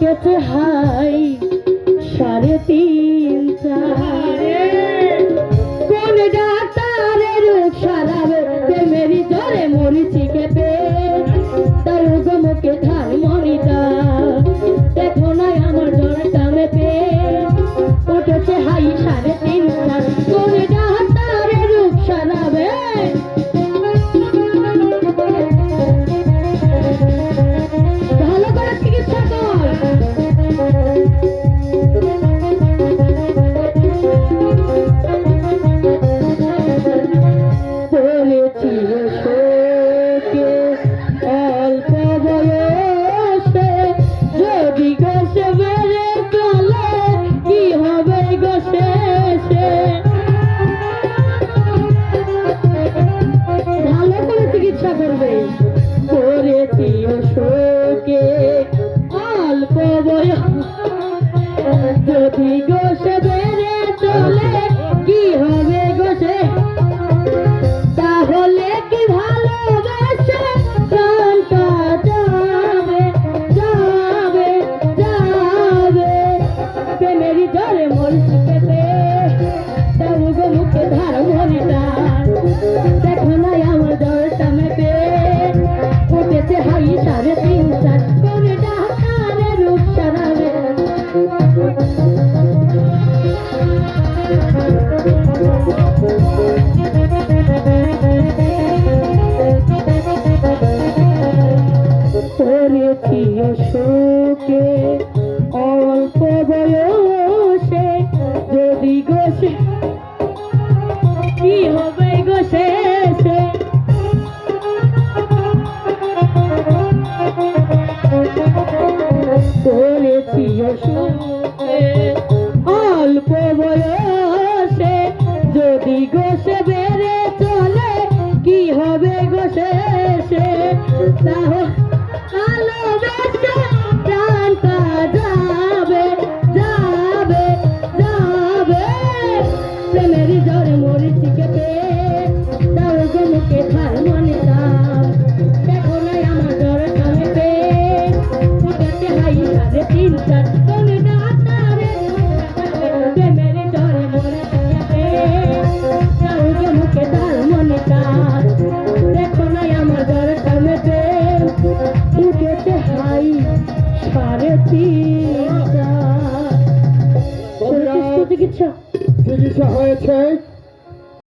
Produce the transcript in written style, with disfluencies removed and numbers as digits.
উঠেছে হাই 3:30 কোন ডাক্তারের রূপ সারাবে প্রেমেরই জ্বরে মরিচি কেঁপে তার মুখে ধার মনিটা দেখো না আমার জ্বরটা মেপে উঠেছে হাই 3:30 কোন ডাক্তারের রূপ সারাবে ভালো করে চিকিৎসা কর যদি গোসে বেড়ে চলে কি হবে গোসে তাহলে কি ভালোবাসে প্রাণটা যাবে যাবে যাবে প্রেমেরই জ্বরে মরিচি কেঁপে তার মুখে ধার মরিটা দেখো না আমার জ্বরটা মেপে উঠেছে হাই 3:30 কোন ডাক্তারের রূপ সারাবে করেছি অশোকে অল্প বয়সে যদি গোসে কি হবে গোসে করেছি অশোকে অল্প বয়সে যদি গোসে বেড়ে চলে কি হবে গোসে তাহলে